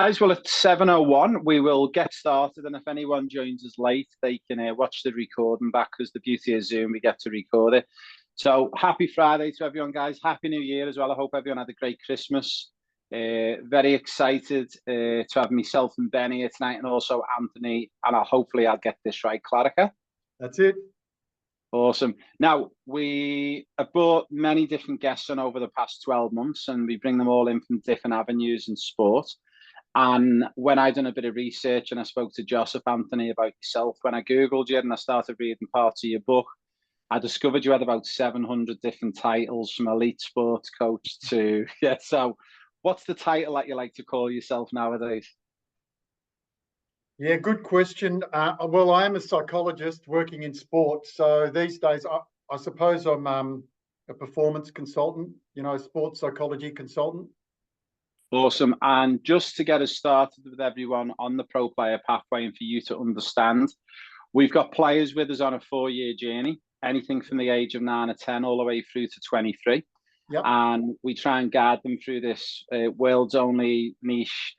Guys, well, it's 7:01. We will get started, and if anyone joins us late, they can watch the recording back because the beauty of Zoom, we get to record it. So happy Friday to everyone, guys. Happy New Year as well. I hope everyone had a great Christmas. Very excited to have myself and Benny here tonight, and also Anthony, and hopefully I'll get this right, Klarica. That's it. Awesome. Now, we have brought many different guests on over the past 12 months, and we bring them all in from different avenues in sport. And when I done a bit of research and I spoke to Joseph, Anthony, about yourself, when I Googled you and I started reading parts of your book, I discovered you had about 700 different titles, from elite sports coach to, yeah. So what's the title that you like to call yourself nowadays? Yeah, good question. Well, I am a psychologist working in sport. So these days, I suppose I'm a performance consultant, sports psychology consultant. Awesome. And just to get us started with everyone on the pro player pathway and for you to understand, we've got players with us on a 4-year journey, anything from the age of 9 or 10 all the way through to 23. Yep. And we try and guide them through this world's only niche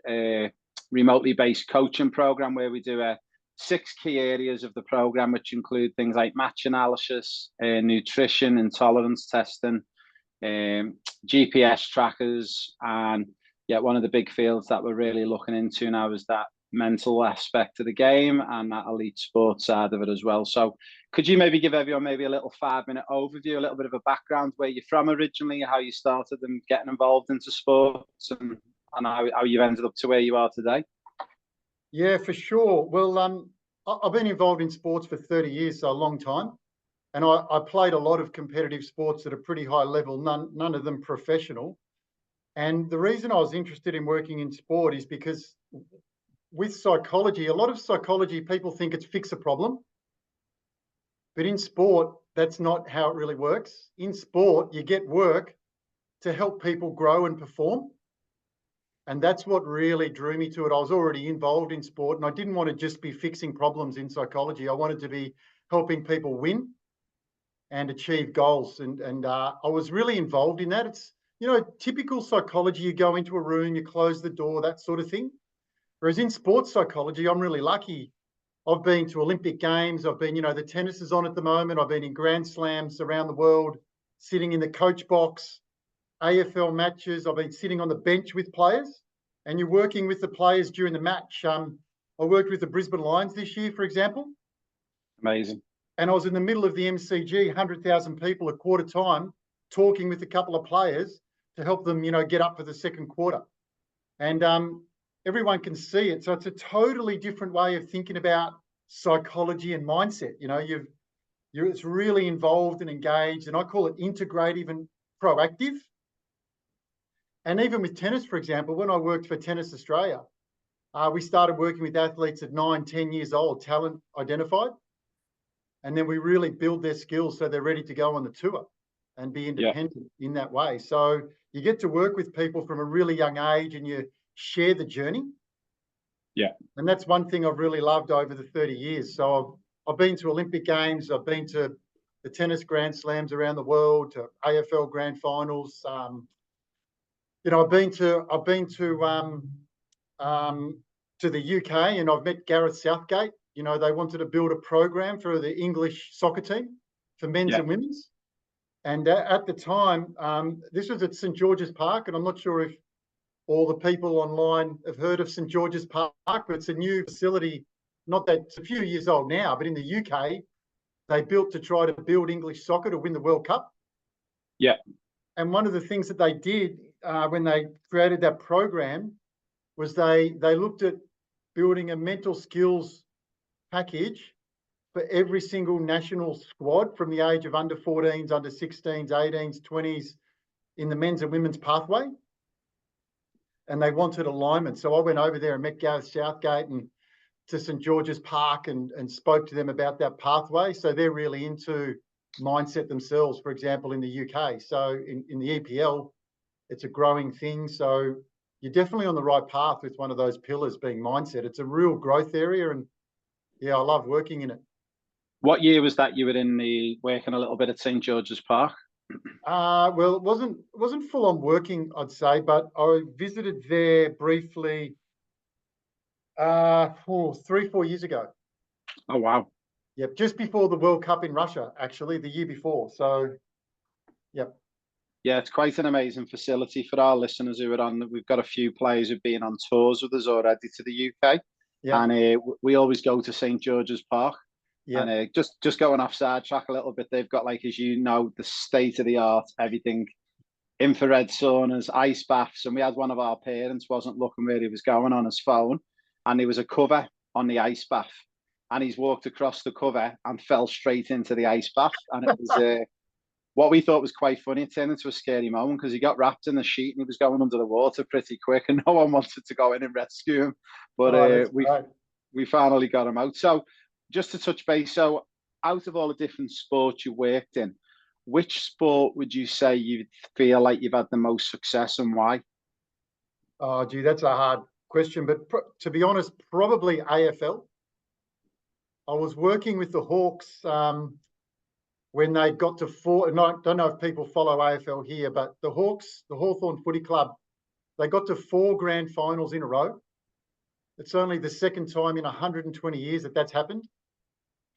remotely based coaching program, where we do 6 key areas of the program, which include things like match analysis, nutrition, intolerance testing, GPS trackers, and one of the big fields that we're really looking into now is that mental aspect of the game and that elite sports side of it as well. So could you maybe give everyone maybe a little 5-minute overview, a little bit of a background, where you're from originally, how you started and getting involved into sports, and how you've ended up to where you are today? Yeah, for sure. Well, I've been involved in sports for 30 years, so a long time. And I played a lot of competitive sports at a pretty high level, none of them professional. And the reason I was interested in working in sport is because with psychology, a lot of psychology, people think it's fix a problem. But in sport, that's not how it really works. In sport, you get work to help people grow and perform. And that's what really drew me to it. I was already involved in sport, and I didn't want to just be fixing problems in psychology. I wanted to be helping people win and achieve goals. And I was really involved in that. It's, typical psychology, you go into a room, you close the door, that sort of thing. Whereas in sports psychology, I'm really lucky. I've been to Olympic Games. I've been, the tennis is on at the moment. I've been in Grand Slams around the world, sitting in the coach box, AFL matches. I've been sitting on the bench with players, and you're working with the players during the match. I worked with the Brisbane Lions this year, for example. Amazing. And I was in the middle of the MCG, 100,000 people a quarter time, talking with a couple of players to help them, get up for the second quarter. And everyone can see it. So it's a totally different way of thinking about psychology and mindset. It's really involved and engaged, and I call it integrative and proactive. And even with tennis, for example, when I worked for Tennis Australia, we started working with athletes at 9, 10 years old, talent identified. And then we really build their skills so they're ready to go on the tour and be independent in that way. So you get to work with people from a really young age, and you share the journey. Yeah. And that's one thing I've really loved over the 30 years. So I've been to Olympic Games, I've been to the tennis Grand Slams around the world, to AFL Grand Finals. I've been to the UK, and I've met Gareth Southgate. They wanted to build a program for the English soccer team for men's and women's. And at the time, this was at St George's Park, and I'm not sure if all the people online have heard of St George's Park, but it's a new facility, not that it's a few years old now, but in the UK, they built to try to build English soccer to win the World Cup. Yeah. And one of the things that they did when they created that program was they looked at building a mental skills package for every single national squad from the age of under 14s, under 16s, 18s, 20s in the men's and women's pathway. And they wanted alignment. So I went over there and met Gareth Southgate and to St George's Park and spoke to them about that pathway. So they're really into mindset themselves, for example, in the UK. So in the EPL, it's a growing thing. So you're definitely on the right path with one of those pillars being mindset. It's a real growth area, and I love working in it. What year was that you were working a little bit at St George's Park? Well, it wasn't full on working, I'd say, but I visited there briefly 3, 4 years ago. Oh, wow. Yep, just before the World Cup in Russia, actually, the year before. So, yep. Yeah, it's quite an amazing facility for our listeners who are on. We've got a few players who've been on tours with us already to the UK, Yeah, and we always go to St George's Park. yeah. And just going off sidetrack a little bit, they've got, like, as you know, the state of the art, everything, infrared saunas, ice baths. And we had one of our parents wasn't looking where he was going on his phone, and there was a cover on the ice bath, and he's walked across the cover and fell straight into the ice bath, and it was what we thought was quite funny. It turned into a scary moment because he got wrapped in the sheet and he was going under the water pretty quick, and no one wanted to go in and rescue him. But Oh, that's great. we finally got him out. So just to touch base, so out of all the different sports you worked in, which sport would you say you feel like you've had the most success, and why? Oh, gee, that's a hard question. But to be honest, probably AFL. I was working with the Hawks when they got to 4. And I don't know if people follow AFL here, but the Hawks, the Hawthorn Footy Club, they got to 4 grand finals in a row. It's only the second time in 120 years that that's happened.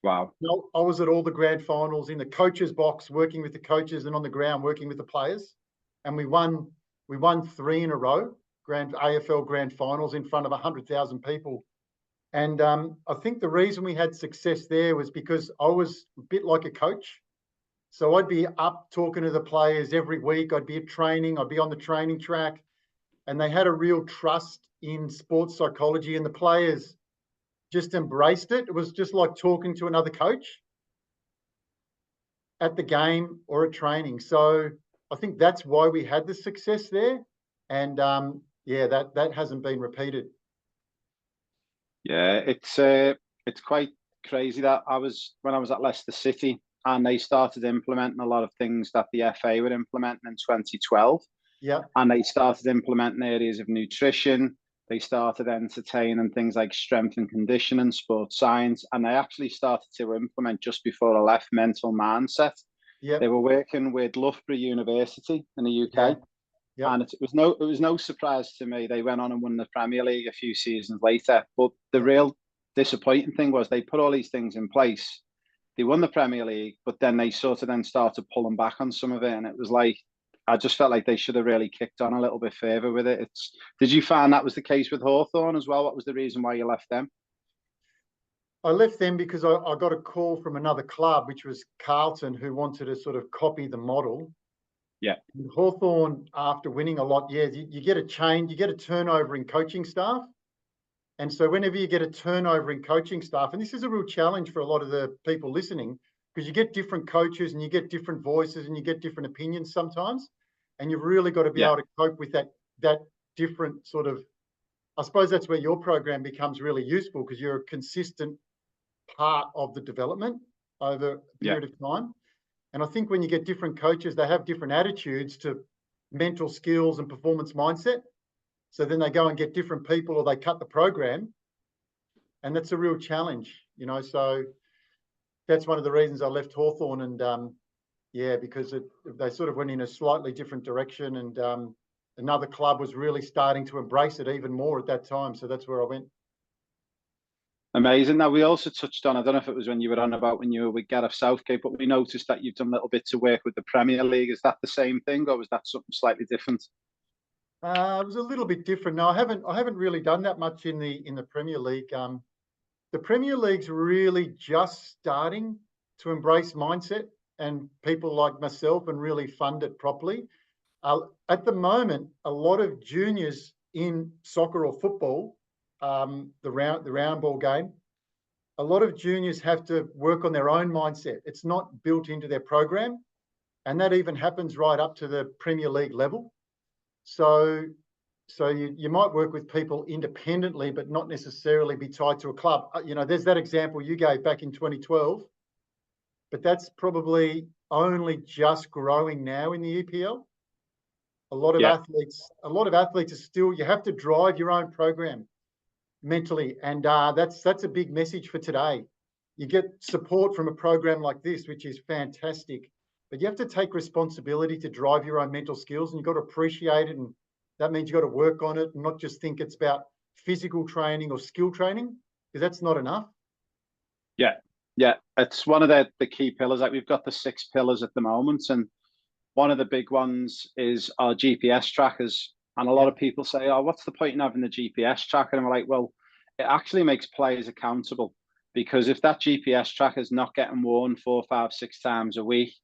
Wow. No, I was at all the grand finals in the coaches box, working with the coaches, and on the ground working with the players. And we won 3 in a row, AFL grand finals in front of 100,000 people. And I think the reason we had success there was because I was a bit like a coach. So I'd be up talking to the players every week. I'd be at training. I'd be on the training track. And they had a real trust in sports psychology, and the players just embraced it. It was just like talking to another coach at the game or at training. So I think that's why we had the success there. And yeah, that hasn't been repeated. Yeah, it's quite crazy that when I was at Leicester City, and they started implementing a lot of things that the FA were implementing in 2012. Yeah. And they started implementing areas of nutrition. They started entertaining things like strength and conditioning, sports science, and they actually started to implement, just before I left, mental mindset. Yeah. They were working with Loughborough University in the UK, Yeah. and it was no surprise to me. They went on and won the Premier League a few seasons later. But the real disappointing thing was they put all these things in place. They won the Premier League, but then they sort of then started pulling back on some of it, and it was like, I just felt like they should have really kicked on a little bit further with it. Did you find that was the case with Hawthorn as well? What was the reason why you left them? I left them because I got a call from another club, which was Carlton, who wanted to sort of copy the model. Yeah. And Hawthorn, after winning a lot, you get a change, you get a turnover in coaching staff. And so whenever you get a turnover in coaching staff, and this is a real challenge for a lot of the people listening, because you get different coaches and you get different voices and you get different opinions sometimes. And you've really got to be able to cope with that different sort of, I suppose that's where your program becomes really useful, because you're a consistent part of the development over a period of time. And I think when you get different coaches, they have different attitudes to mental skills and performance mindset. So then they go and get different people, or they cut the program. And that's a real challenge, so that's one of the reasons I left Hawthorn. And because they sort of went in a slightly different direction, and another club was really starting to embrace it even more at that time. So that's where I went. Amazing. Now, we also touched on, I don't know if it was when you were on about when you were with Gareth Southgate, but we noticed that you've done little bits of work with the Premier League. Is that the same thing, or was that something slightly different? It was a little bit different. No, I haven't really done that much in the Premier League. The Premier League's really just starting to embrace mindset and people like myself, and really fund it properly. At the moment, a lot of juniors in soccer or football, the round ball game, a lot of juniors have to work on their own mindset. It's not built into their program, and that even happens right up to the Premier League level. So you might work with people independently, but not necessarily be tied to a club. There's that example you gave back in 2012, but that's probably only just growing now in the EPL. A lot of athletes are still, you have to drive your own program mentally. And that's a big message for today. You get support from a program like this, which is fantastic, but you have to take responsibility to drive your own mental skills, and you've got to appreciate it. And that means you've got to work on it and not just think it's about physical training or skill training, because that's not enough. Yeah, yeah, it's one of the key pillars. Like we've got the 6 pillars at the moment, and one of the big ones is our GPS trackers. And a lot of people say, "Oh, what's the point in having the GPS tracker?" And we're like, "Well, it actually makes players accountable, because if that GPS tracker is not getting worn 4, 5, 6 times a week,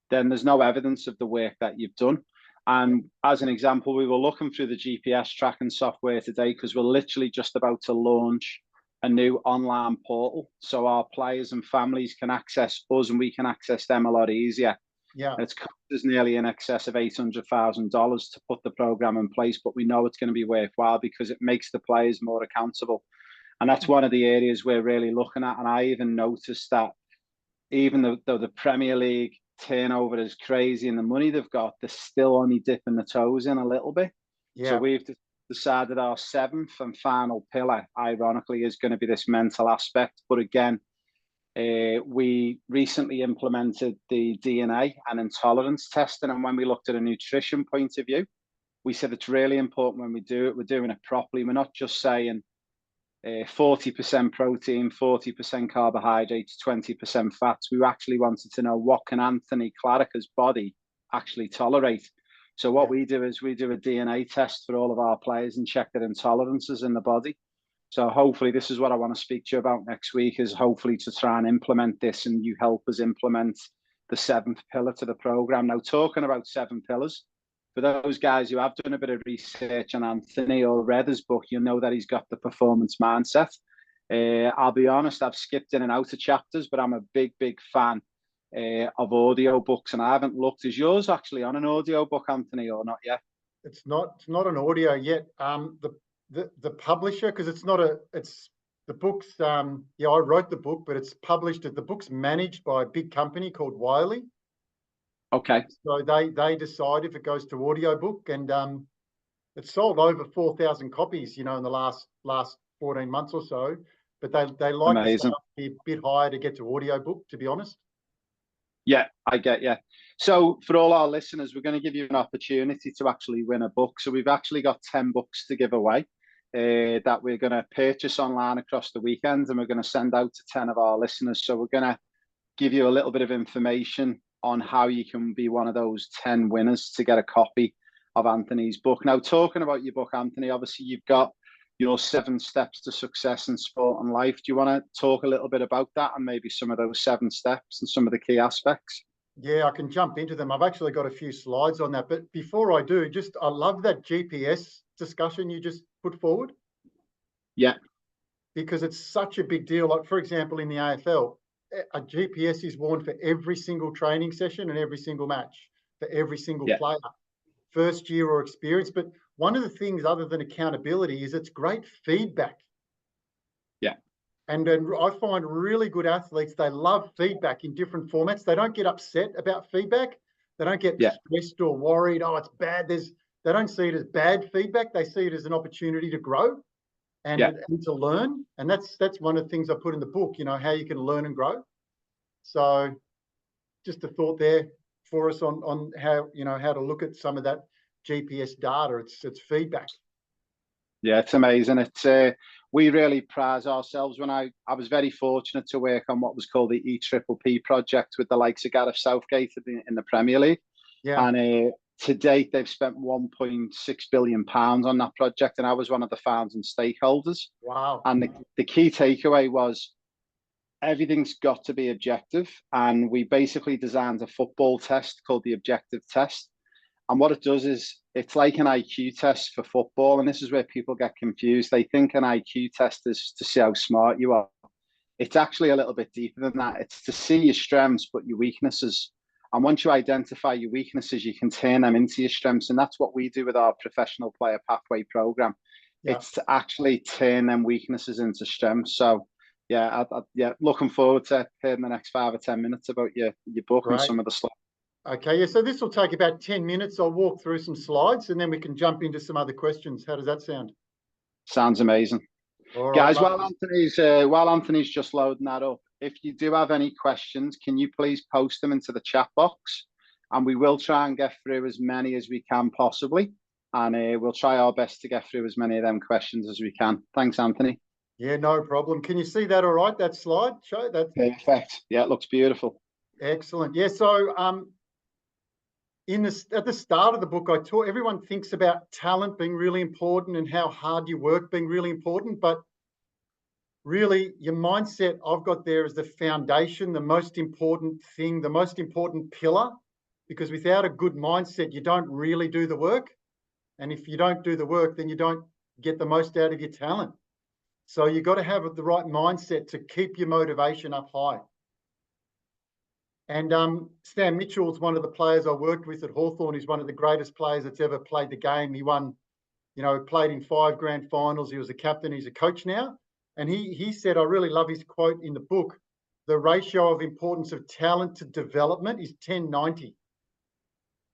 then there's no evidence of the work that you've done." And as an example, we were looking through the GPS tracking software today because we're literally just about to launch a new online portal, so our players and families can access us and we can access them a lot easier. Yeah. It's cost us nearly in excess of $800,000 to put the program in place, but we know it's going to be worthwhile because it makes the players more accountable. And that's one of the areas we're really looking at. And I even noticed that even though the Premier League turnover is crazy and the money they've got, they're still only dipping the toes in a little bit. Yeah. So we've decided our 7th and final pillar, ironically, is going to be this mental aspect. But again, we recently implemented the DNA and intolerance testing. And when we looked at a nutrition point of view, we said it's really important when we do it, we're doing it properly. We're not just saying 40% protein, 40% carbohydrates, 20% fats. We actually wanted to know, what can Anthony Klarica's body actually tolerate? So what we do is we do a DNA test for all of our players and check their intolerances in the body. So hopefully this is what I want to speak to you about next week, is hopefully to try and implement this, and you help us implement the 7th pillar to the program. Now, talking about 7 pillars, for those guys who have done a bit of research on Anthony or read his book, you'll know that he's got the performance mindset. I'll be honest, I've skipped in and out of chapters, but I'm a big fan of audio books, and I haven't looked. Is yours actually on an audio book, Anthony, or not yet? It's not an audio yet. The publisher, because it's the book's I wrote the book, but it's published. The book's managed by a big company called Wiley. Okay. So they decide if it goes to audiobook, and it's sold over 4,000 copies, in the last 14 months or so. But they like Amazing. to be a bit higher to get to audiobook, to be honest. Yeah, I get you. So for all our listeners, we're going to give you an opportunity to actually win a book. So we've actually got 10 books to give away that we're going to purchase online across the weekend, and we're going to send out to 10 of our listeners. So we're going to give you a little bit of information on how you can be one of those 10 winners to get a copy of Anthony's book. Now, talking about your book, Anthony, obviously you've got your 7 steps to success in sport and life. Do you want to talk a little bit about that and maybe some of those 7 steps and some of the key aspects? Yeah, I can jump into them. I've actually got a few slides on that. But before I do, I love that GPS discussion you just put forward. Yeah. Because it's such a big deal. Like, for example, in the AFL, a GPS is worn for every single training session and every single match, for every single player, first year or experience. But one of the things, other than accountability, is it's great feedback. Yeah. And I find really good athletes, they love feedback in different formats. They don't get upset about feedback. They don't get stressed or worried, oh, it's bad. They don't see it as bad feedback. They see it as an opportunity to grow and to learn. And that's one of the things I put in the book, how you can learn and grow. So just a thought there for us on how, how to look at some of that GPS data. It's feedback. Yeah, it's amazing. It's we really prize ourselves. When I was very fortunate to work on what was called the EPPP project with the likes of Gareth Southgate in the Premier League. Yeah. And to date, they've spent £1.6 billion on that project, and I was one of the founding stakeholders. Wow. And the key takeaway was everything's got to be objective. And we basically designed a football test called the objective test. And what it does is it's like an IQ test for football. And this is where people get confused. They think an IQ test is to see how smart you are. It's actually a little bit deeper than that. It's to see your strengths, but your weaknesses. And once you identify your weaknesses, you can turn them into your strengths. And that's what we do with our professional player pathway program. Yeah. It's to actually turn them weaknesses into strengths. So yeah, looking forward to hearing the next 5 or 10 minutes about your book. Right. And some of the slides. Okay, yeah, so this will take about 10 minutes. I'll walk through some slides and then we can jump into some other questions. How does that sound? Sounds amazing. All right, guys, while Anthony's just loading that up, if you do have any questions, can you please post them into the chat box? And we will try and get through as many as we can possibly. and we'll try our best to get through as many of them questions as we can. Thanks, Anthony. Yeah, no problem. Can you see that all right, that slide? Show that. Perfect. Yeah, it looks beautiful. Excellent. Yeah, so at the start of the book, I taught everyone thinks about talent being really important and how hard you work being really important, but really your mindset I've got there is the foundation, the most important thing, the most important pillar, because without a good mindset, you don't really do the work. And if you don't do the work, then you don't get the most out of your talent. So you've got to have the right mindset to keep your motivation up high. And Stan Mitchell's one of the players I worked with at Hawthorn. He's one of the greatest players that's ever played the game. He won, played in 5 grand finals. He was a captain. He's a coach now. And he said, I really love his quote in the book, the ratio of importance of talent to development is 10-90.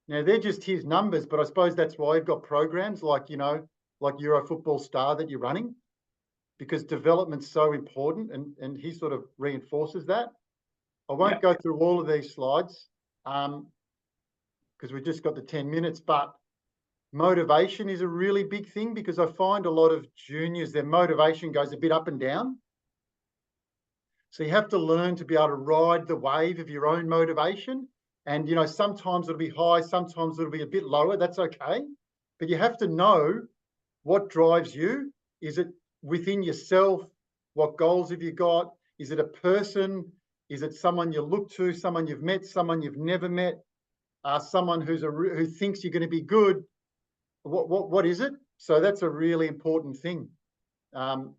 Now, they're just his numbers, but I suppose that's why you've got programs like Euro Football Star that you're running, because development's so important, and he sort of reinforces that. I won't go through all of these slides because we've just got the 10 minutes, but motivation is a really big thing, because I find a lot of juniors, their motivation goes a bit up and down. So you have to learn to be able to ride the wave of your own motivation. And, sometimes it'll be high, sometimes it'll be a bit lower. That's okay. But you have to know what drives you. Is it within yourself? What goals have you got? Is it a person? Is it someone you look to, someone you've met, someone you've never met, someone who thinks you're going to be good? What is it? So that's a really important thing. And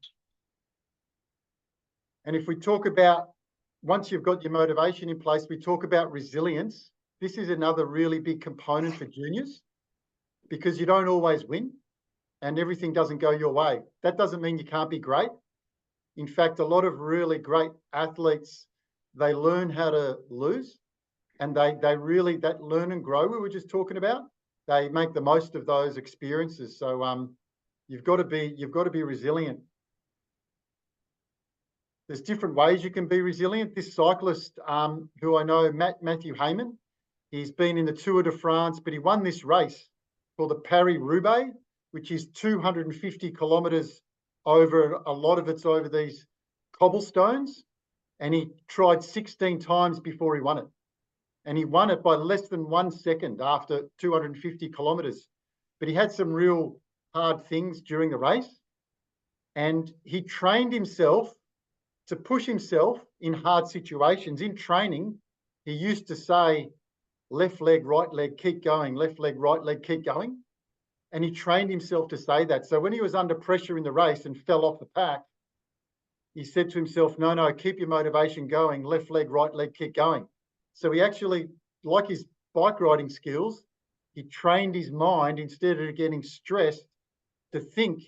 if we talk about, once you've got your motivation in place, we talk about resilience. This is another really big component for juniors, because you don't always win and everything doesn't go your way. That doesn't mean you can't be great. In fact, a lot of really great athletes, they learn how to lose, and they really, that learn and grow we were just talking about, they make the most of those experiences. So you've got to be resilient. There's different ways you can be resilient. This cyclist who I know, Matthew Heyman, he's been in the Tour de France, but he won this race called the Paris-Roubaix, which is 250 kilometres over, a lot of it's over these cobblestones. And he tried 16 times before he won it. And he won it by less than 1 second after 250 kilometres. But he had some real hard things during the race. And he trained himself to push himself in hard situations. In training, he used to say, left leg, right leg, keep going, left leg, right leg, keep going. And he trained himself to say that. So when he was under pressure in the race and fell off the pack, he said to himself, no, keep your motivation going, left leg, right leg, keep going. So he actually, like his bike riding skills, he trained his mind, instead of getting stressed, to think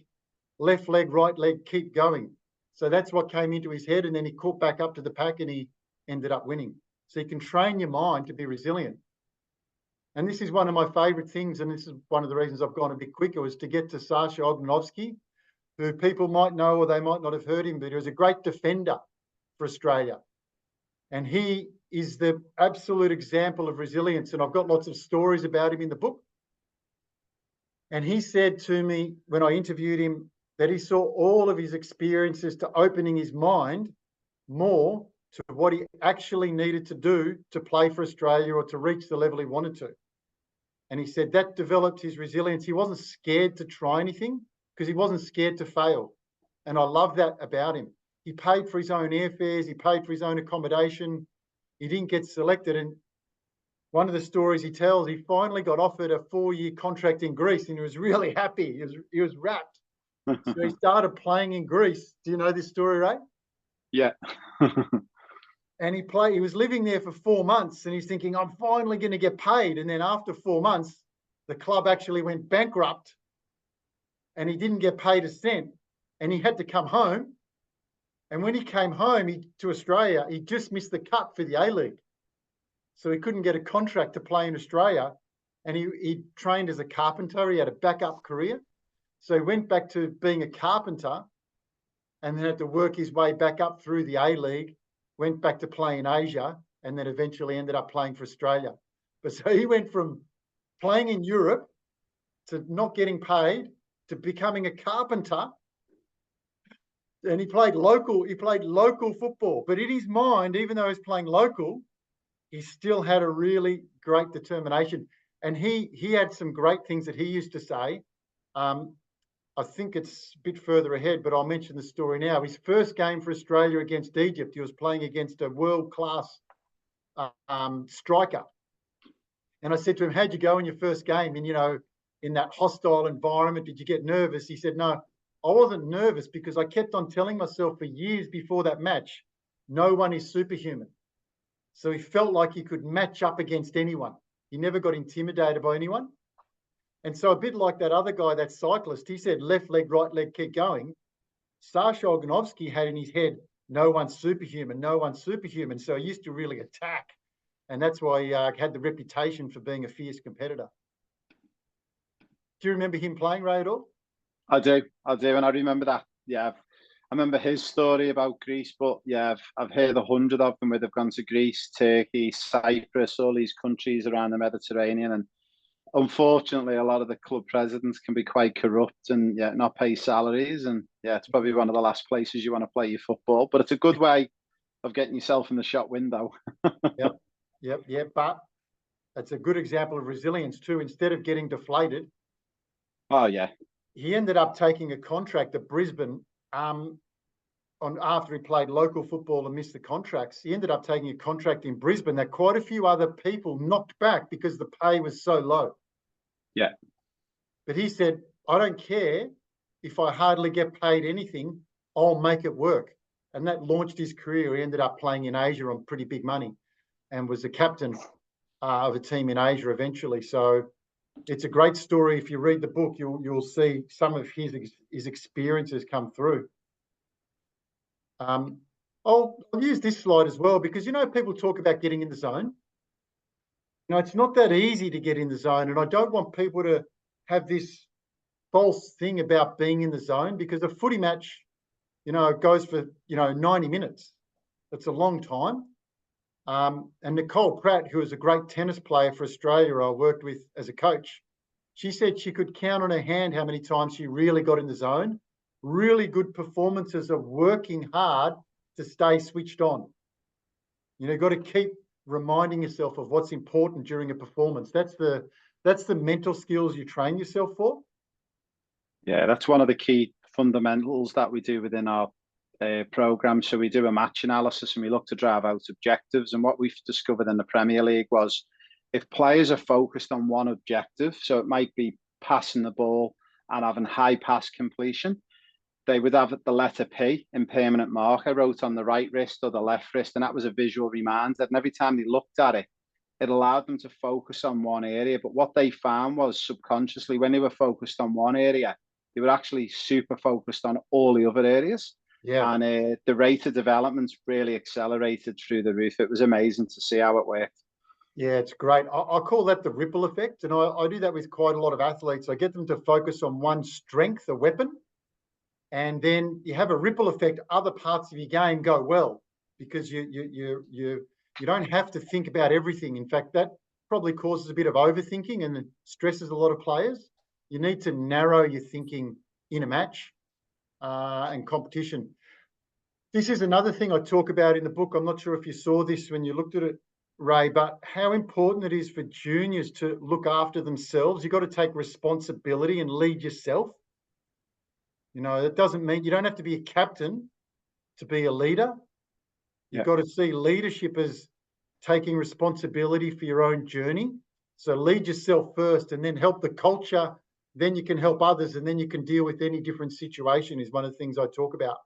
left leg, right leg, keep going. So that's what came into his head, and then he caught back up to the pack and he ended up winning. So you can train your mind to be resilient. And this is one of my favourite things, and this is one of the reasons I've gone a bit quicker, was to get to Sasha Ognanovsky, who people might know or they might not have heard him, but he was a great defender for Australia. And he is the absolute example of resilience. And I've got lots of stories about him in the book. And he said to me when I interviewed him that he saw all of his experiences to opening his mind more to what he actually needed to do to play for Australia or to reach the level he wanted to. And he said that developed his resilience. He wasn't scared to try anything because he wasn't scared to fail. And I love that about him. He paid for his own airfares. He paid for his own accommodation. He didn't get selected. And one of the stories he tells, he finally got offered a 4-year contract in Greece and he was really happy. He was rapt. So he started playing in Greece. Do you know this story, Ray? Yeah. And he was living there for 4 months and he's thinking, I'm finally going to get paid. And then after 4 months, the club actually went bankrupt and he didn't get paid a cent and he had to come home. And when he came home to Australia, he just missed the cut for the A-League. So he couldn't get a contract to play in Australia. And he trained as a carpenter. He had a backup career. So he went back to being a carpenter and then had to work his way back up through the A-League, went back to play in Asia, and then eventually ended up playing for Australia. But so he went from playing in Europe to not getting paid to becoming a carpenter. And he played local football. But in his mind, even though he was playing local, he still had a really great determination. And he had some great things that he used to say. I think it's a bit further ahead, but I'll mention the story now. His first game for Australia against Egypt, he was playing against a world-class striker. And I said to him, how'd you go in your first game? And, in that hostile environment, did you get nervous? He said, no, I wasn't nervous because I kept on telling myself for years before that match, no one is superhuman. So he felt like he could match up against anyone. He never got intimidated by anyone. And so a bit like that other guy, that cyclist, he said, left leg, right leg, keep going. Sasha Oganovsky had in his head, no one's superhuman, no one's superhuman. So he used to really attack. And that's why he had the reputation for being a fierce competitor. Do you remember him playing, Ray, at all? I do. And I remember that. Yeah. I remember his story about Greece, but yeah, I've heard 100 of them where they've gone to Greece, Turkey, Cyprus, all these countries around the Mediterranean. And unfortunately, a lot of the club presidents can be quite corrupt and not pay salaries. And yeah, it's probably one of the last places you want to play your football. But it's a good way of getting yourself in the shop window. Yep. But it's a good example of resilience too. Instead of getting deflated. Oh, yeah. He ended up taking a contract at Brisbane after he played local football and missed the contracts. He ended up taking a contract in Brisbane that quite a few other people knocked back because the pay was so low. Yeah. But he said, I don't care if I hardly get paid anything, I'll make it work. And that launched his career. He ended up playing in Asia on pretty big money and was the captain of a team in Asia eventually. So it's a great story. If you read the book, you'll see some of his experiences come through. I'll use this slide as well because, people talk about getting in the zone. It's not that easy to get in the zone. And I don't want people to have this false thing about being in the zone because a footy match, goes for, 90 minutes. It's a long time. And Nicole Pratt, who is a great tennis player for Australia, I worked with as a coach, she said she could count on her hand how many times she really got in the zone. Really good performances of working hard to stay switched on. You've got to keep reminding yourself of what's important during a performance. That's the mental skills you train yourself for. Yeah, that's one of the key fundamentals that we do within our program. So we do a match analysis and we look to drive out objectives. And what we've discovered in the Premier League was if players are focused on one objective, so it might be passing the ball and having high pass completion, they would have the letter P in permanent marker wrote on the right wrist or the left wrist. And that was a visual reminder. And every time they looked at it, it allowed them to focus on one area. But what they found was subconsciously, when they were focused on one area, they were actually super focused on all the other areas. Yeah. And the rate of development really accelerated through the roof. It was amazing to see how it worked. Yeah, it's great. I call that the ripple effect. And I do that with quite a lot of athletes. I get them to focus on one strength, a weapon. And then you have a ripple effect. Other parts of your game go well because you don't have to think about everything. In fact, that probably causes a bit of overthinking and stresses a lot of players. You need to narrow your thinking in a match and competition. This is another thing I talk about in the book. I'm not sure if you saw this when you looked at it, Ray, but how important it is for juniors to look after themselves. You've got to take responsibility and lead yourself. That doesn't mean you don't have to be a captain to be a leader. You've got to see leadership as taking responsibility for your own journey. So lead yourself first and then help the culture. Then you can help others and then you can deal with any different situation is one of the things I talk about.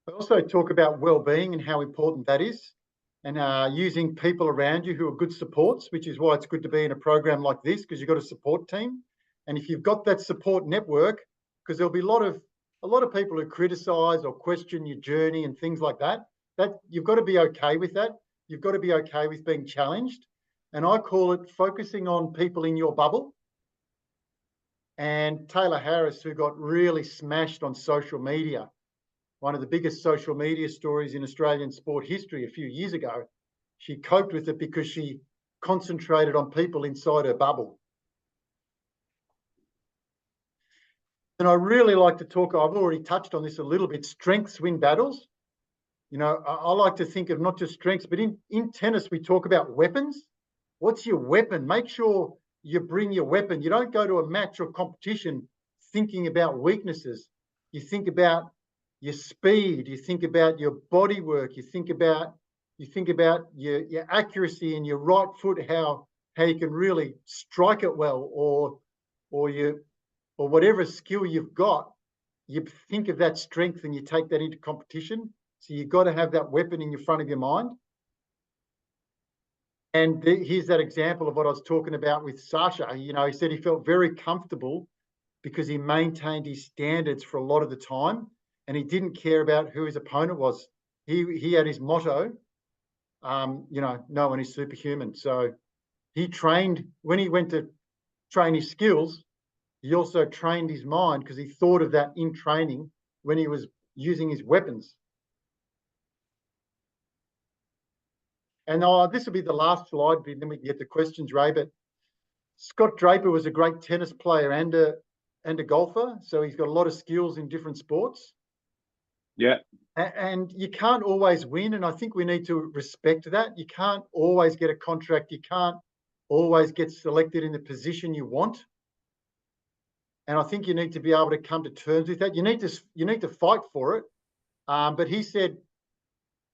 I also talk about well-being and how important that is and using people around you who are good supports, which is why it's good to be in a program like this because you've got a support team. And if you've got that support network, because there'll be a lot of people who criticize or question your journey and things like that you've got to be okay with that. You've got to be okay with being challenged. And I call it focusing on people in your bubble. And Taylor Harris, who got really smashed on social media, one of the biggest social media stories in Australian sport history a few years ago. She coped with it because she concentrated on people inside her bubble. And I really like to talk, I've already touched on this a little bit, strengths win battles. You know, I like to think of not just strengths, but in tennis, we talk about weapons. What's your weapon? Make sure you bring your weapon. You don't go to a match or competition thinking about weaknesses. You think about your speed, you think about your body work, you think about your accuracy and your right foot, how you can really strike it well, or whatever skill you've got, you think of that strength and you take that into competition. So you've got to have that weapon in your front of your mind. And here's that example of what I was talking about with Sasha. You know, he said he felt very comfortable because he maintained his standards for a lot of the time, and he didn't care about who his opponent was. He had his motto, you know, no one is superhuman. So he trained, when he went to train his skills, he also trained his mind because he thought of that in training when he was using his weapons. And this will be the last slide, then we can get to questions, Ray. But Scott Draper was a great tennis player and a golfer, so he's got a lot of skills in different sports. Yeah. And you can't always win, and I think we need to respect that. You can't always get a contract. You can't always get selected in the position you want. And I think you need to be able to come to terms with that. You need to fight for it. But he said,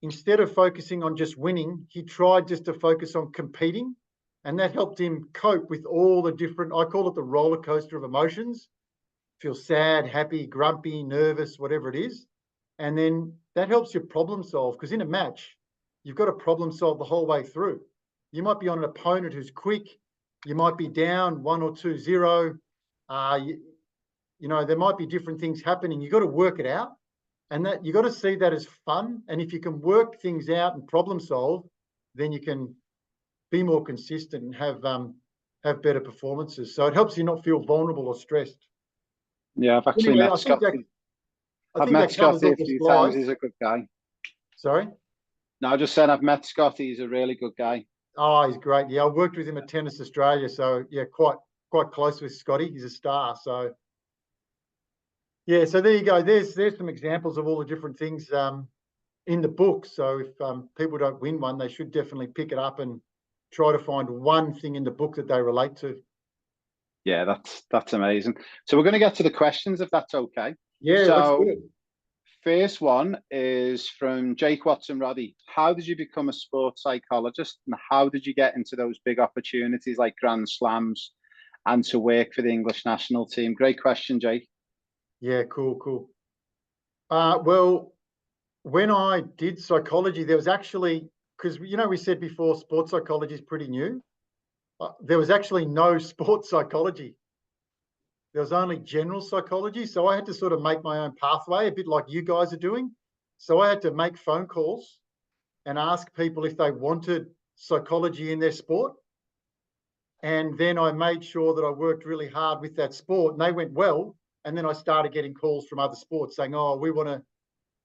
instead of focusing on just winning, he tried just to focus on competing. And that helped him cope with all the different, I call it the roller coaster of emotions. Feel sad, happy, grumpy, nervous, whatever it is. And then that helps you problem solve, because in a match, you've got to problem solve the whole way through. You might be on an opponent who's quick. You might be down 1 or 2-0. You know, there might be different things happening. You've got to work it out. And that you've got to see that as fun. And if you can work things out and problem solve, then you can be more consistent and have better performances. So it helps you not feel vulnerable or stressed. Yeah, I've actually met Scotty. I've met Scotty a few times. He's a good guy. Sorry? No, I just said I've met Scotty. He's a really good guy. Oh, he's great. Yeah, I worked with him at Tennis Australia. So, yeah, quite close with Scotty. He's a star. So, yeah, so there you go. There's some examples of all the different things in the book. So if people don't win one, they should definitely pick it up and try to find one thing in the book that they relate to. Yeah, that's amazing. So we're going to get to the questions, if that's okay. Yeah, so let's do it. First one is from Jake Watson-Roddy. How did you become a sports psychologist, and how did you get into those big opportunities like Grand Slams and to work for the English national team? Great question, Jake. Yeah, cool. Well, when I did psychology, there was actually, because, you know, we said before sports psychology is pretty new. There was actually no sports psychology. There was only general psychology. So I had to sort of make my own pathway, a bit like you guys are doing. So I had to make phone calls and ask people if they wanted psychology in their sport. And then I made sure that I worked really hard with that sport, and they went well. And then I started getting calls from other sports saying, oh,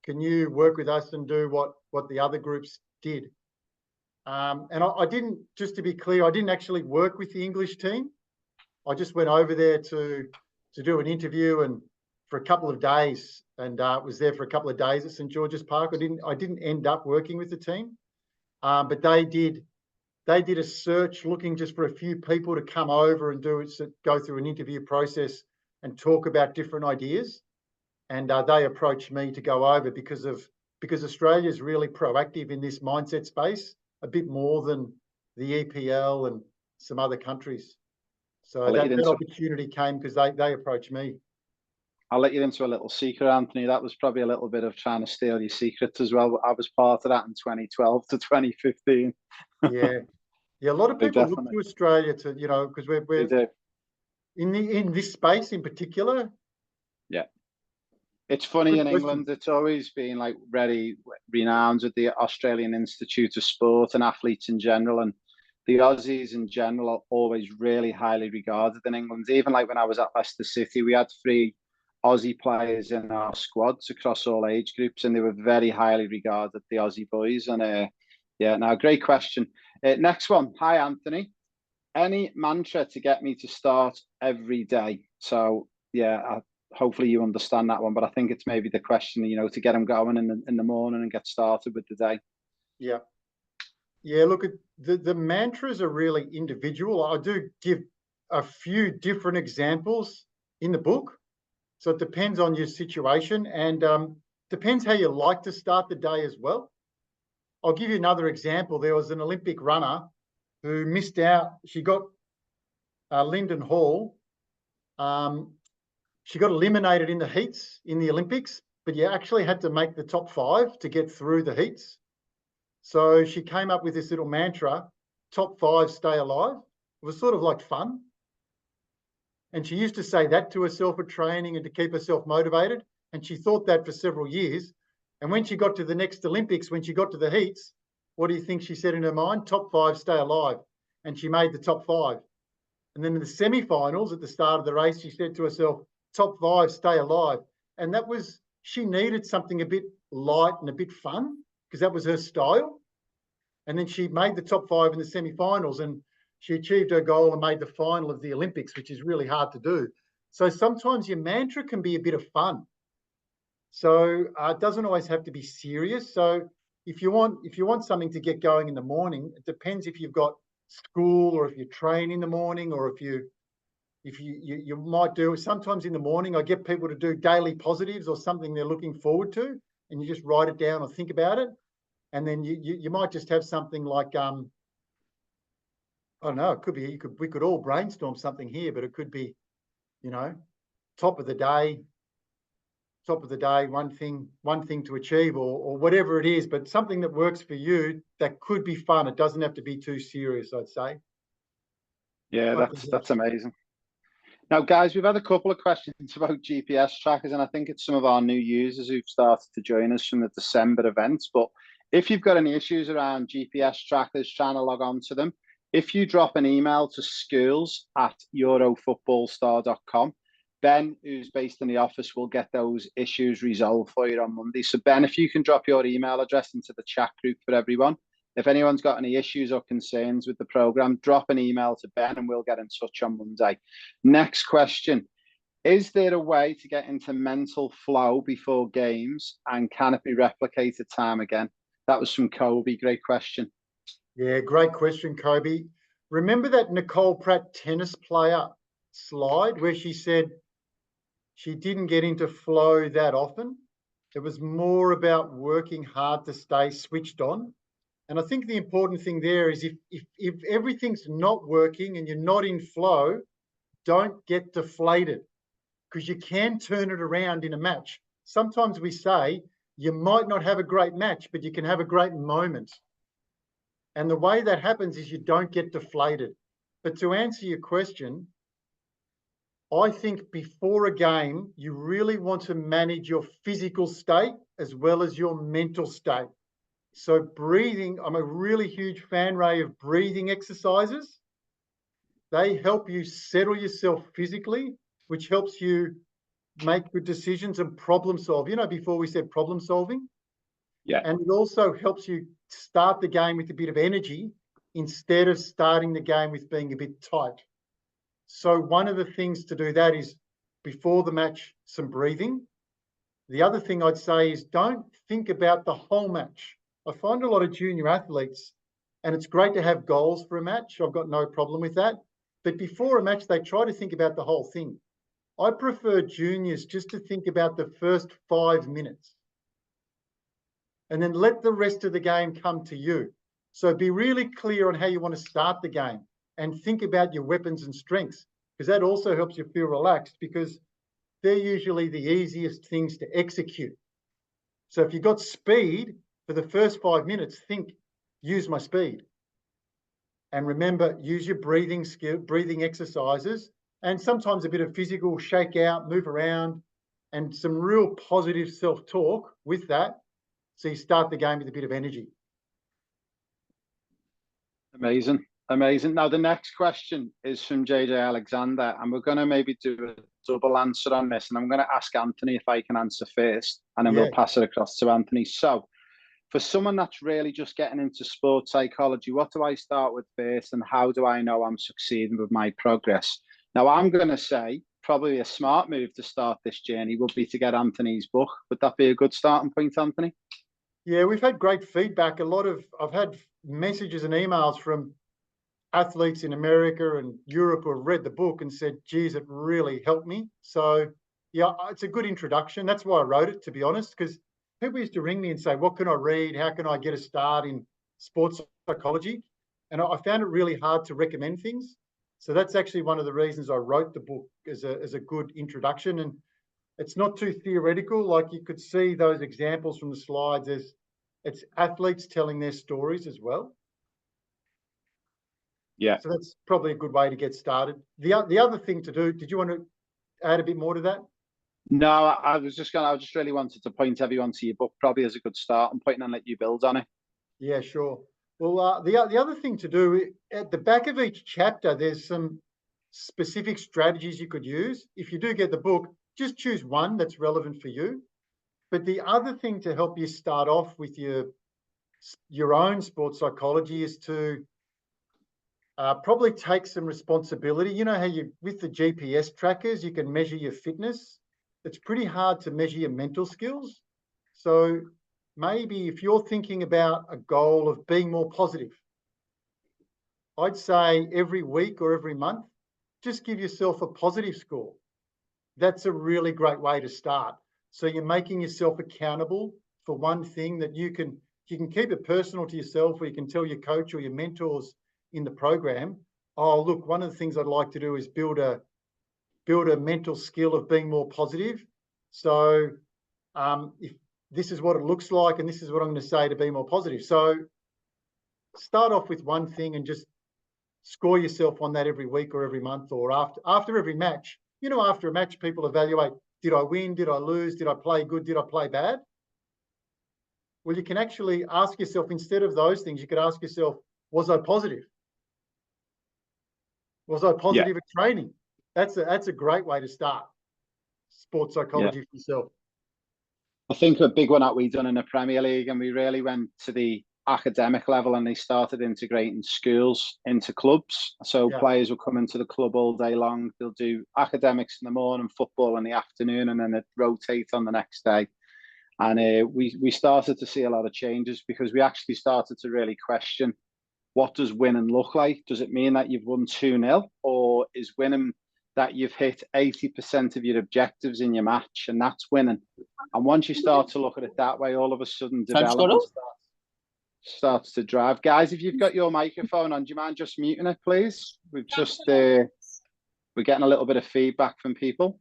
can you work with us and do what the other groups did? And I didn't, just to be clear, I didn't actually work with the English team. I just went over there to do an interview and for a couple of days, and was there for a couple of days at St George's Park. I didn't end up working with the team, but they did a search looking just for a few people to come over and go through an interview process and talk about different ideas. And they approached me to go over because Australia is really proactive in this mindset space, a bit more than the EPL and some other countries. So that opportunity came because they approached me. I'll let you into a little secret, Anthony. That was probably a little bit of trying to steal your secrets as well. I was part of that in 2012 to 2015. Yeah, a lot of people look to Australia to, you know, because we're in this space in particular. Yeah. It's funny in England, it's always been like very renowned at the Australian Institute of Sport and athletes in general. And the Aussies in general are always really highly regarded in England. Even like when I was at Leicester City, we had 3 Aussie players in our squads across all age groups, and they were very highly regarded, the Aussie boys. And yeah, now great question. Next one. Hi, Anthony. Any mantra to get me to start every day? So yeah, hopefully you understand that one, but I think it's maybe the question, to get them going in the morning and get started with the day. Yeah. Yeah, look, the mantras are really individual. I do give a few different examples in the book. So it depends on your situation and depends how you like to start the day as well. I'll give you another example. There was an Olympic runner who missed out. She got Lyndon Hall. She got eliminated in the heats in the Olympics, but you actually had to make the top 5 to get through the heats. So she came up with this little mantra, top 5, stay alive. It was sort of like fun. And she used to say that to herself at training and to keep herself motivated. And she thought that for several years. And when she got to the next Olympics, when she got to the heats, what do you think she said in her mind? Top 5, stay alive. And she made the top 5. And then in the semi-finals at the start of the race, she said to herself, top 5, stay alive. And that was, she needed something a bit light and a bit fun because that was her style. And then she made the top 5 in the semi-finals and she achieved her goal and made the final of the Olympics, which is really hard to do. So sometimes your mantra can be a bit of fun. So it doesn't always have to be serious. So if you want something to get going in the morning, it depends if you've got school or if you train in the morning or if you might do it. Sometimes in the morning, I get people to do daily positives or something they're looking forward to, and you just write it down or think about it. And then you might just have something like, I don't know, it could be, we could all brainstorm something here, but it could be, top of the day, one thing to achieve or whatever it is, but something that works for you that could be fun. It doesn't have to be too serious, I'd say. Yeah, that's amazing. Now, guys, we've had a couple of questions about GPS trackers, and I think it's some of our new users who've started to join us from the December events. But if you've got any issues around GPS trackers, trying to log on to them, if you drop an email to schools@eurofootballstar.com, Ben, who's based in the office, will get those issues resolved for you on Monday. So, Ben, if you can drop your email address into the chat group for everyone. If anyone's got any issues or concerns with the program, drop an email to Ben and we'll get in touch on Monday. Next question. Is there a way to get into mental flow before games and can it be replicated time again? That was from Kobe. Great question. Yeah, great question, Kobe. Remember that Nicole Pratt tennis player slide where she said she didn't get into flow that often? It was more about working hard to stay switched on. And I think the important thing there is if everything's not working and you're not in flow, don't get deflated because you can turn it around in a match. Sometimes we say you might not have a great match, but you can have a great moment. And the way that happens is you don't get deflated. But to answer your question, I think before a game, you really want to manage your physical state as well as your mental state. So breathing, I'm a really huge fan, Ray, of breathing exercises. They help you settle yourself physically, which helps you make good decisions and problem solve. Before we said problem solving. Yeah. And it also helps you start the game with a bit of energy instead of starting the game with being a bit tight. So one of the things to do that is before the match, some breathing. The other thing I'd say is don't think about the whole match. I find a lot of junior athletes, and it's great to have goals for a match. I've got no problem with that. But before a match, they try to think about the whole thing. I prefer juniors just to think about the first 5 minutes and then let the rest of the game come to you. So be really clear on how you want to start the game and think about your weapons and strengths, because that also helps you feel relaxed because they're usually the easiest things to execute. So if you've got speed, for the first 5 minutes, think, use my speed. And remember, use your breathing exercises, and sometimes a bit of physical shake out, move around, and some real positive self-talk with that. So you start the game with a bit of energy. Amazing. Amazing. Now, the next question is from JJ Alexander, and we're going to maybe do a double answer on this. And I'm going to ask Anthony if I can answer first, and then we'll pass it across to Anthony. So, for someone that's really just getting into sports psychology, what do I start with first, and how do I know I'm succeeding with my progress? Now, I'm going to say probably a smart move to start this journey would be to get Anthony's book. Would that be a good starting point, Anthony? Yeah, we've had great feedback. I've had messages and emails from athletes in America and Europe who have read the book and said, geez, it really helped me. So yeah, it's a good introduction. That's why I wrote it, to be honest, because people used to ring me and say, what can I read? How can I get a start in sports psychology? And I found it really hard to recommend things. So that's actually one of the reasons I wrote the book as a good introduction. And it's not too theoretical. Like you could see those examples from the slides. It's athletes telling their stories as well. Yeah. So that's probably a good way to get started. The other thing to do, did you want to add a bit more to that? No, I just really wanted to point everyone to your book, probably as a good starting point, and let you build on it. Yeah, sure. Well, the other thing to do, at the back of each chapter, there's some specific strategies you could use. If you do get the book, just choose one that's relevant for you. But the other thing to help you start off with your own sports psychology is to probably take some responsibility. You know how with the GPS trackers, you can measure your fitness. It's pretty hard to measure your mental skills. So maybe if you're thinking about a goal of being more positive, I'd say every week or every month, just give yourself a positive score. That's a really great way to start. So you're making yourself accountable for one thing that you can keep it personal to yourself, or you can tell your coach or your mentors in the program, oh, look, one of the things I'd like to do is build a mental skill of being more positive. So if this is what it looks like, and this is what I'm going to say to be more positive. So start off with one thing and just score yourself on that every week or every month, or after every match. You know, after a match, people evaluate, did I win? Did I lose? Did I play good? Did I play bad? Well, you can actually ask yourself, instead of those things, you could ask yourself, was I positive? Was I positive at training? That's a great way to start sports psychology for yourself. I think a big one that we've done in the Premier League, and we really went to the academic level, and they started integrating schools into clubs. So players will come into the club all day long. They'll do academics in the morning, football in the afternoon, and then they rotate on the next day. And we started to see a lot of changes, because we actually started to really question, what does winning look like? Does it mean that you've won 2-0, or is winning that you've hit 80% of your objectives in your match, and that's winning? And once you start to look at it that way, all of a sudden development starts to drive. Guys, if you've got your microphone on, do you mind just muting it, please? We're getting a little bit of feedback from people.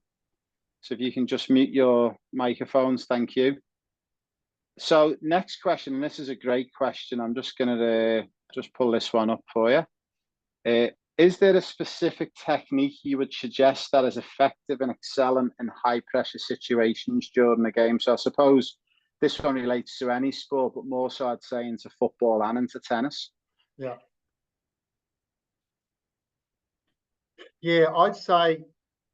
So if you can just mute your microphones, thank you. So next question, and this is a great question. I'm just going to just pull this one up for you. Is there a specific technique you would suggest that is effective and excellent in high pressure situations during the game? So I suppose this one relates to any sport, but more so I'd say into football and into tennis. Yeah, I'd say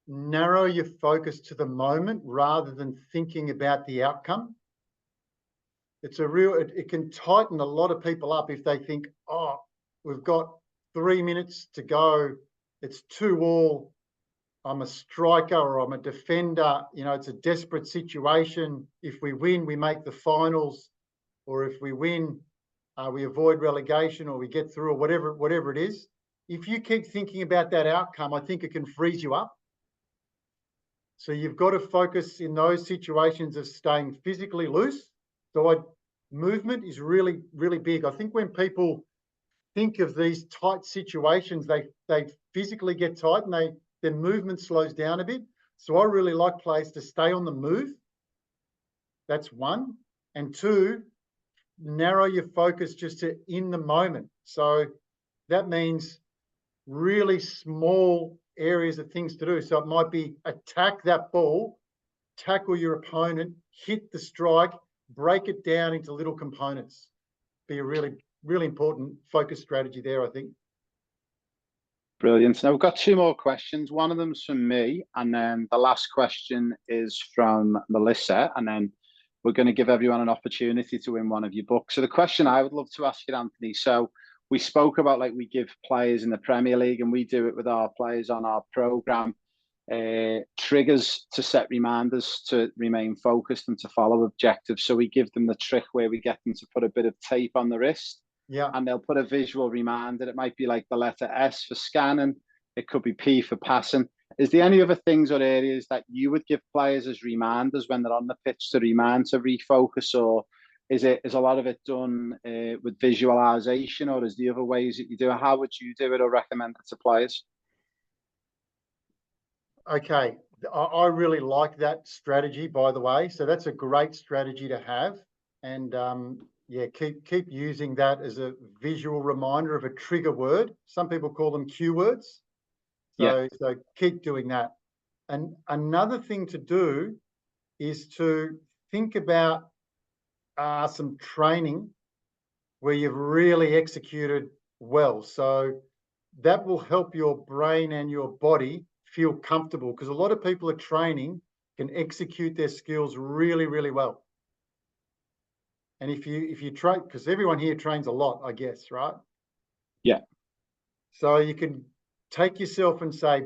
narrow your focus to the moment rather than thinking about the outcome. It can tighten a lot of people up if they think, oh, we've got 3 minutes to go, it's 2-2, I'm a striker or I'm a defender, you know, it's a desperate situation. If we win, we make the finals, or if we win, we avoid relegation, or we get through, or whatever it is. If you keep thinking about that outcome, I think it can freeze you up. So you've got to focus in those situations of staying physically loose. So movement is really, really big. I think when people think of these tight situations, they physically get tight, and their movement slows down a bit. So I really like players to stay on the move. That's one. And two, narrow your focus just to in the moment. So that means really small areas of things to do. So it might be attack that ball, tackle your opponent, hit the strike, break it down into little components. Be a really, really important focus strategy there, I think. Brilliant. Now we've got two more questions. One of them's from me, and then the last question is from Melissa, and then we're going to give everyone an opportunity to win one of your books. So the question I would love to ask you, Anthony, so we spoke about like we give players in the Premier League, and we do it with our players on our program, triggers to set reminders to remain focused and to follow objectives. So we give them the trick where we get them to put a bit of tape on the wrist. Yeah. And they'll put a visual reminder. It might be like the letter S for scanning. It could be P for passing. Is there any other things or areas that you would give players as reminders when they're on the pitch to remind to refocus, or is a lot of it done with visualization, or is the other ways that you do it? How would you do it or recommend it to players? Okay, I really like that strategy, by the way. So that's a great strategy to have, and yeah, keep using that as a visual reminder of a trigger word. Some people call them cue words. So keep doing that. And another thing to do is to think about some training where you've really executed well. So that will help your brain and your body feel comfortable, because a lot of people are training can execute their skills really, really well. And if you train, because everyone here trains a lot, I guess, right? Yeah. So you can take yourself and say,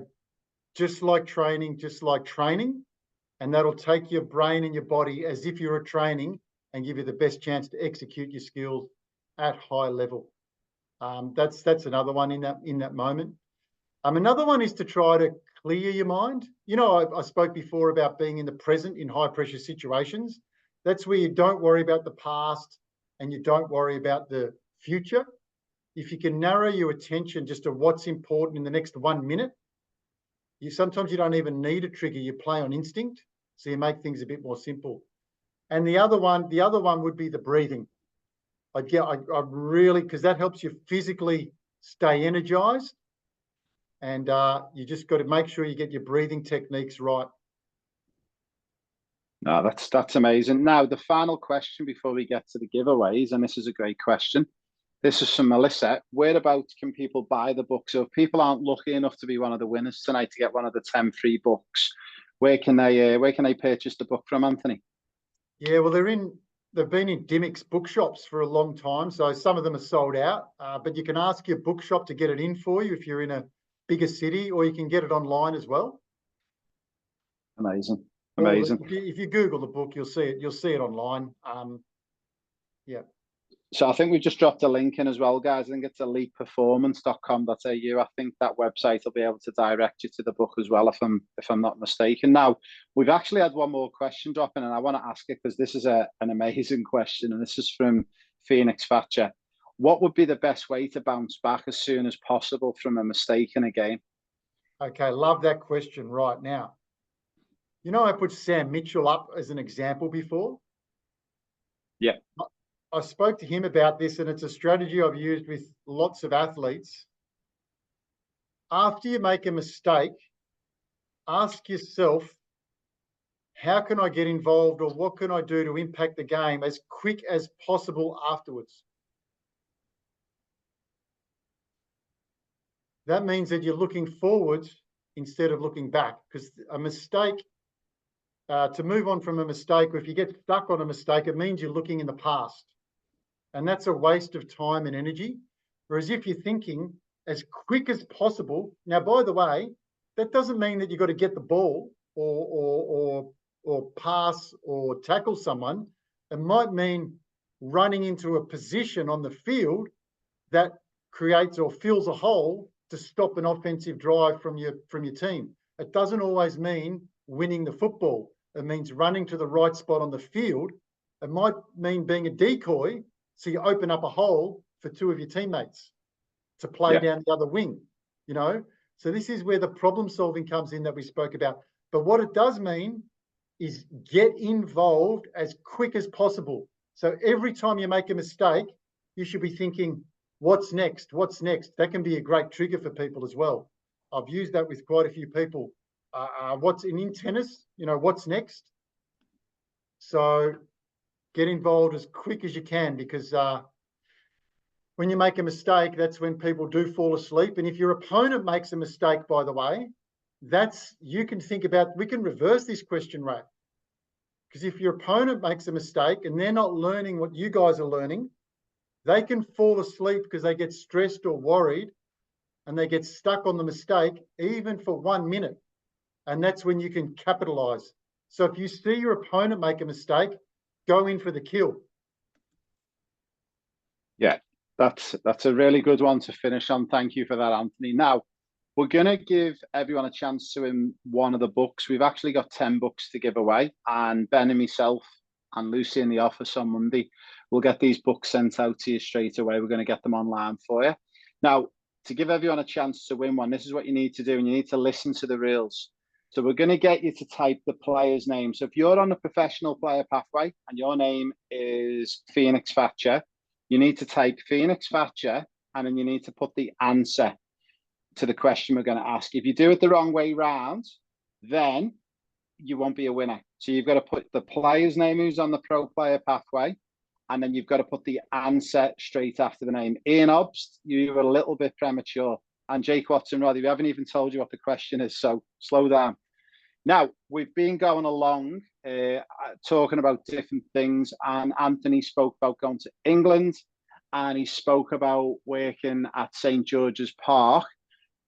just like training, and that'll take your brain and your body as if you were training and give you the best chance to execute your skills at high level. That's another one in that moment. Another one is to try to clear your mind. You know, I spoke before about being in the present in high pressure situations. That's where you don't worry about the past and you don't worry about the future. If you can narrow your attention just to what's important in the next 1 minute, sometimes you don't even need a trigger. You play on instinct, so you make things a bit more simple. And the other one would be the breathing. I really, because that helps you physically stay energized, and you just got to make sure you get your breathing techniques right. No, that's amazing. Now, the final question before we get to the giveaways, and this is a great question. This is from Melissa. Whereabouts can people buy the book? So if people aren't lucky enough to be one of the winners tonight to get one of the 10 free books, where can they purchase the book from, Anthony? Yeah, well, they've been in Dimmick's bookshops for a long time, so some of them are sold out. But you can ask your bookshop to get it in for you if you're in a bigger city, or you can get it online as well. Amazing. If you Google the book, you'll see it. You'll see it online. Yeah. So I think we've just dropped a link in as well, guys. I think it's eliteperformance.com.au. I think that website will be able to direct you to the book as well, if I'm not mistaken. Now, we've actually had one more question drop in, and I want to ask it because this is an amazing question, and this is from Phoenix Thatcher. What would be the best way to bounce back as soon as possible from a mistake in a game? Okay, love that question. Right now, you know, I put Sam Mitchell up as an example before. Yeah. I spoke to him about this, and it's a strategy I've used with lots of athletes. After you make a mistake, ask yourself, how can I get involved, or what can I do to impact the game as quick as possible afterwards? That means that you're looking forward instead of looking back, because a mistake, to move on from a mistake, or if you get stuck on a mistake, it means you're looking in the past. And that's a waste of time and energy. Whereas if you're thinking as quick as possible, now, by the way, that doesn't mean that you've got to get the ball or pass or tackle someone. It might mean running into a position on the field that creates or fills a hole to stop an offensive drive from your team. It doesn't always mean winning the football. It means running to the right spot on the field. It might mean being a decoy, so you open up a hole for two of your teammates to play down the other wing, you know? So this is where the problem solving comes in that we spoke about. But what it does mean is get involved as quick as possible. So every time you make a mistake, you should be thinking, what's next? What's next? That can be a great trigger for people as well. I've used that with quite a few people. What's in tennis, you know, what's next? So get involved as quick as you can, because when you make a mistake, that's when people do fall asleep. And if your opponent makes a mistake, by the way, you can think about, we can reverse this question, Ray. Because if your opponent makes a mistake and they're not learning what you guys are learning, they can fall asleep because they get stressed or worried and they get stuck on the mistake, even for 1 minute. And that's when you can capitalize. So if you see your opponent make a mistake, go in for the kill. Yeah, that's a really good one to finish on. Thank you for that, Anthony. Now, we're going to give everyone a chance to win one of the books. We've actually got 10 books to give away, and Ben and myself and Lucy in the office on Monday, we'll get these books sent out to you straight away. We're going to get them online for you. Now, to give everyone a chance to win one, this is what you need to do, and you need to listen to the rules. So we're going to get you to type the player's name. So if you're on the professional player pathway and your name is Phoenix Thatcher, you need to type Phoenix Thatcher, and then you need to put the answer to the question we're going to ask. If you do it the wrong way round, then you won't be a winner. So you've got to put the player's name who's on the pro player pathway, and then you've got to put the answer straight after the name. Ian Obst, you were a little bit premature. And Jake Watson-Roddy, we haven't even told you what the question is, so slow down. Now, we've been going along, talking about different things, and Anthony spoke about going to England, and he spoke about working at St. George's Park.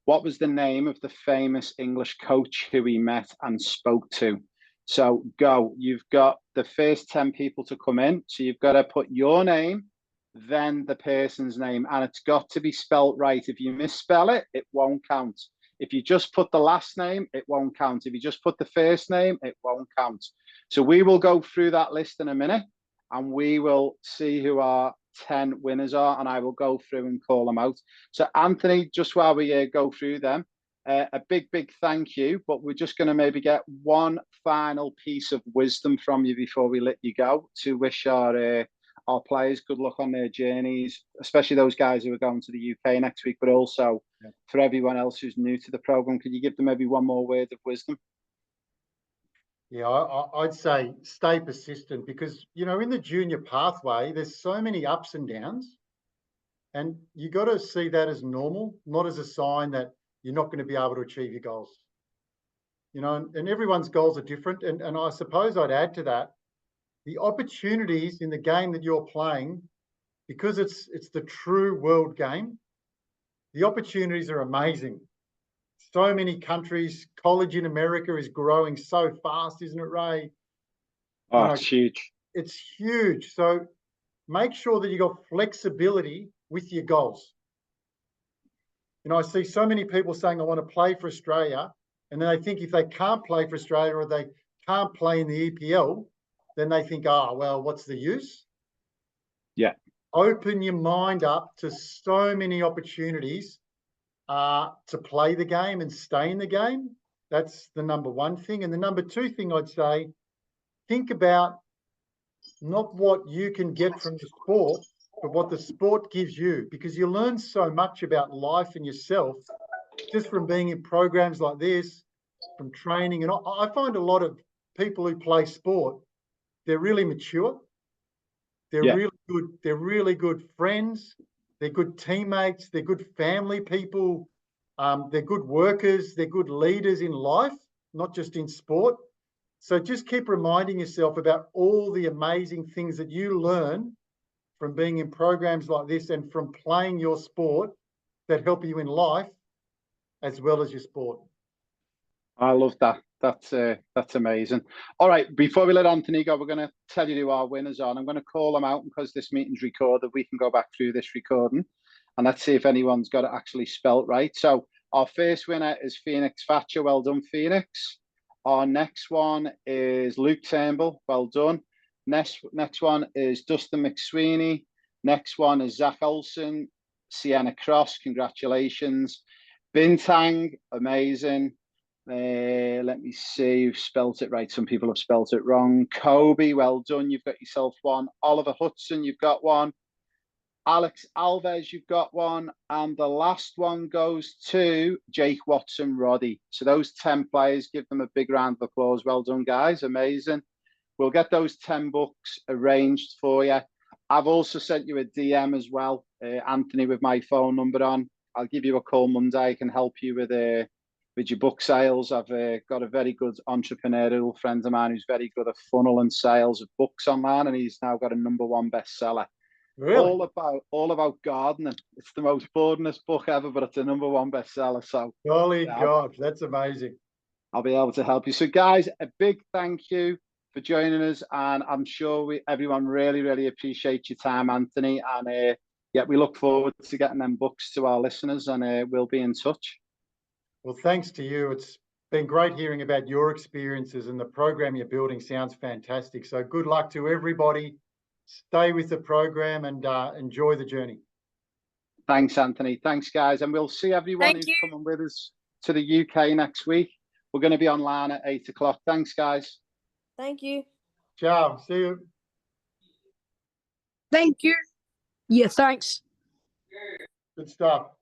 What was the name of the famous English coach who he met and spoke to? So go. You've got the first 10 people to come in. So you've got to put your name, then the person's name, and it's got to be spelt right. If you misspell it, it won't count. If you just put the last name, it won't count. If you just put the first name, it won't count. So we will go through that list in a minute, and we will see who our 10 winners are, and I will go through and call them out. So Anthony, just while we go through them, a big thank you, but we're just going to maybe get one final piece of wisdom from you before we let you go, to wish our players good luck on their journeys, especially those guys who are going to the UK next week, but also for everyone else who's new to the program. Could you give them maybe one more word of wisdom? Yeah, I'd say stay persistent, because, you know, in the junior pathway, there's so many ups and downs, and you got to see that as normal, not as a sign that you're not going to be able to achieve your goals. You know, and everyone's goals are different. And I suppose I'd add to that, the opportunities in the game that you're playing, because it's the true world game, the opportunities are amazing. So many countries, college in America is growing so fast, isn't it, Ray? Oh, it's huge. It's huge. So make sure that you got flexibility with your goals. You know, I see so many people saying, I want to play for Australia. And then they think if they can't play for Australia, or they can't play in the EPL, then they think, oh, well, what's the use? Yeah. Open your mind up to so many opportunities to play the game and stay in the game. That's the number one thing. And the number two thing I'd say, think about not what you can get from the sport, but what the sport gives you, because you learn so much about life and yourself just from being in programs like this, from training. And I find a lot of people who play sport, they're really mature. They're really good. They're really good friends. They're good teammates. They're good family people. They're good workers. They're good leaders in life, not just in sport. So just keep reminding yourself about all the amazing things that you learn from being in programs like this and from playing your sport that help you in life as well as your sport. I love that. That's amazing. All right, before we let Anthony go, we're going to tell you who our winners are. And I'm going to call them out, because this meeting's recorded. We can go back through this recording and let's see if anyone's got it actually spelt right. So our first winner is Phoenix Thatcher. Well done, Phoenix. Our next one is Luke Turnbull. Well done. Next one is Dustin McSweeney. Next one is Zach Olsen. Sienna Cross, congratulations. Bintang, amazing. Let me see, you've spelt it right. Some people have spelt it wrong. Kobe, well done. You've got yourself one. Oliver Hudson, you've got one. Alex Alves, you've got one. And the last one goes to Jake Watson-Roddy. So those 10 players, give them a big round of applause. Well done, guys. Amazing. We'll get those 10 books arranged for you. I've also sent you a DM as well, Anthony, with my phone number on. I'll give you a call Monday. I can help you with your book sales. I've got a very good entrepreneurial friend of mine who's very good at funnel and sales of books online, and he's now got a #1 bestseller. Really? All about gardening. It's the most boringest book ever, but it's a #1 bestseller. So, Golly yeah, gosh, that's amazing. I'll be able to help you. So, guys, a big thank you for joining us, and I'm sure everyone really, really appreciate your time, Anthony. And yeah, we look forward to getting them books to our listeners, and we'll be in touch. Well, thanks to you. It's been great hearing about your experiences, and the program you're building sounds fantastic. So good luck to everybody. Stay with the program and enjoy the journey. Thanks, Anthony. Thanks, guys. And we'll see everyone who's coming with us to the UK next week. We're going to be online at 8 o'clock. Thanks, guys. Thank you. Ciao. See you. Thank you. Yeah, thanks. Good stuff.